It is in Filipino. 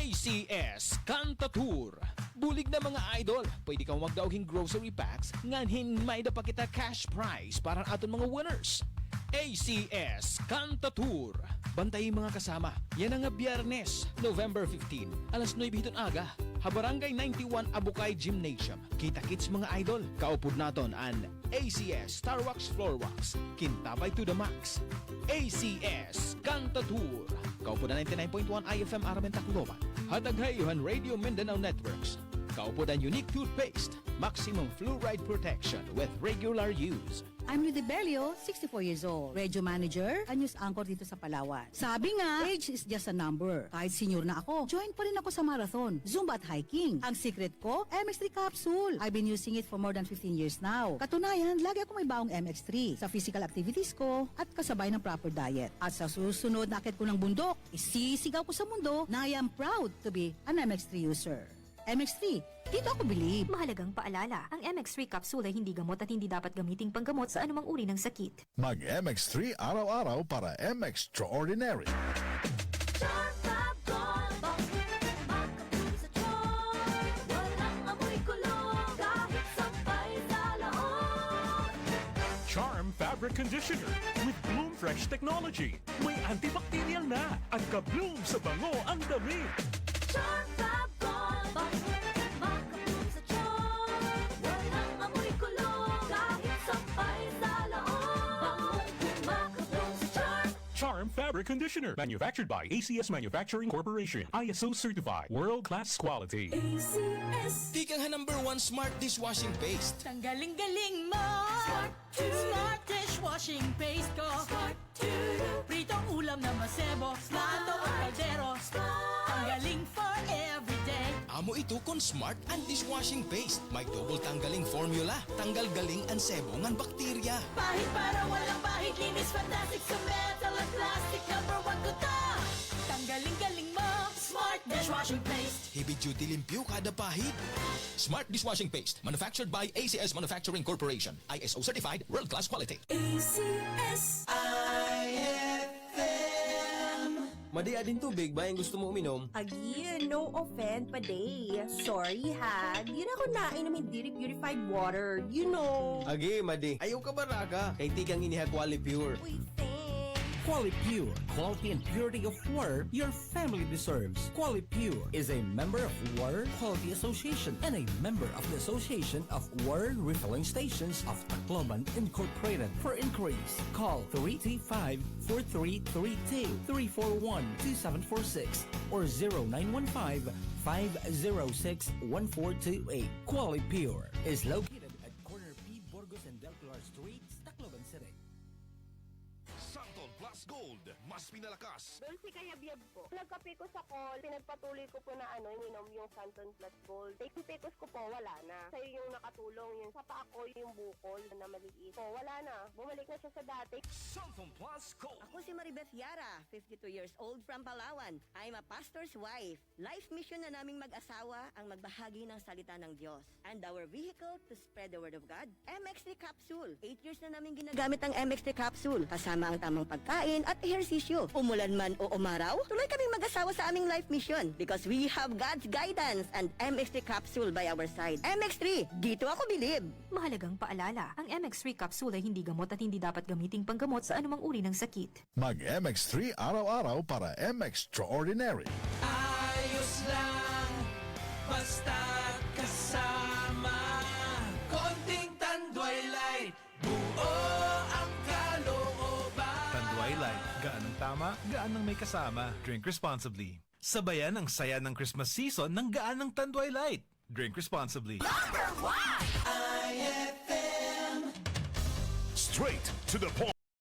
ACS Kanta Tour. Bulig na mga idol, pwede kang magdaoging grocery packs nganhin may da pa kita cash prize para aton mga winners. ACS Kanta Tour. Bantay mga kasama. Yan ang Biyernes, November 15, alas 9 hiton aga. Habarangay 91 Abukay Gymnasium. Kita-kits mga idol. Kaupod naton an ACS Starwax Floorwax. Kintabay to the max. ACS Kanta Tour. Kaupod na 99.1 IFM Aramen Tacloban. Hataghayuhan Radio Mindanao Networks. Kaupod ang unique toothpaste. Maximum fluoride protection with regular use. I'm Rudy Belio, 64 years old. Radio manager, a news anchor dito sa Palawan. Sabi nga, age is just a number. Kahit senior na ako, join pa rin ako sa marathon, Zumba at hiking. Ang secret ko, MX3 capsule. I've been using it for more than 15 years now. Katunayan, lagi ako may baong MX3 sa physical activities ko at kasabay ng proper diet. At sa susunod na akit ko ng bundok, isisigaw ko sa mundo na I am proud to be an MX3 user. MX3, dito ako believe. Mahalagang paalala, ang MX3 capsule ay hindi gamot at hindi dapat gamiting panggamot sa anumang uri ng sakit. Mag-MX3 araw-araw para MX-Extraordinary. Charm Fabric Conditioner with Bloom Fresh Technology. May antibacterial na at ka-bloom sa bango ang damit. Charm Fab-Gone, makabloom sa charm. Walang amoy kulong, kahit sampay sa laon. Makabloom sa charm. Charm Fabric Conditioner. Manufactured by ACS Manufacturing Corporation. ISO certified. World-class quality. ACS. Tikang number 1 smart dishwashing paste. Tanggaling-galing mo! Smart dishwashing paste ko! Smart to Pritong ulam na masebo, plato o kaldero. Tanggaling for everyday. Amo ito kon smart and dishwashing paste. May double tanggaling formula. Tanggal galing ang sebo ngan bakterya. Pahit para walang pahit, linis fantastic sa metal at plastic. Number 1 ko to! Tanggaling-galing mo! Smart dishwashing paste. Heavy duty limpyo kada pahit. Smart dishwashing paste. Manufactured by ACS Manufacturing Corporation. ISO certified. World-class quality. ACS. Madi ading tubig ba yung gusto mo uminom? Again, no offense pa day. Sorry ha, di na ako nainom hindi purified water. You know. Agi, Madi. Ayaw ka ba raga? Kay tikang iniha Quali Pure. Uy, thanks. Quali Pure, quality and purity of water your family deserves. Quali Pure is a member of Water Quality Association and a member of the Association of Water Refilling Stations of Tacloban Incorporated. For inquiries, call 335-4332-341-2746 or 0915-506-1428. Quali Pure is located at corner P. Burgos and Del Pilar Streets, Tacloban City. Santon Plus Gold, mas pinalakas. Dulce kaya biyab po. Nagkape ko sa call, pinagpatuloy ko po na ininom yung Santon Plus Gold. Take pecos ko po, wala na. Sa'yo yung nakatulong, yung sa paa ko, yung bukol na maliit. Po, wala na. Bumalik na siya sa dati. Santon Plus Gold. Ako si Maribeth Yara, 52 years old from Palawan. I'm a pastor's wife. Life mission na naming mag-asawa ang magbahagi ng salita ng Diyos. And our vehicle to spread the word of God, MX3 Capsule. 8 years na namin ginagamit ang MX3 Capsule. Kasama ang tamang pagkain at ehersisyo. Umulan man o umaraw, tuloy kaming mag-asawa sa aming life mission because we have God's guidance and MX3 Capsule by our side. MX3, dito ako believe. Mahalagang paalala, ang MX3 capsule ay hindi gamot at hindi dapat gamiting panggamot sa anumang uri ng sakit. Mag-MX3 araw-araw para MX-Extraordinary. Ayos lang, basta kasama. Konting Tanduay Light, buo ang kalooban. Tanduay Light, gaan ang tama, gaan ang may kasama. Drink responsibly. Sabayan ang saya ng Christmas season ng gaan ng Tanduay Light. Drink responsibly. Number 1. Straight to the point.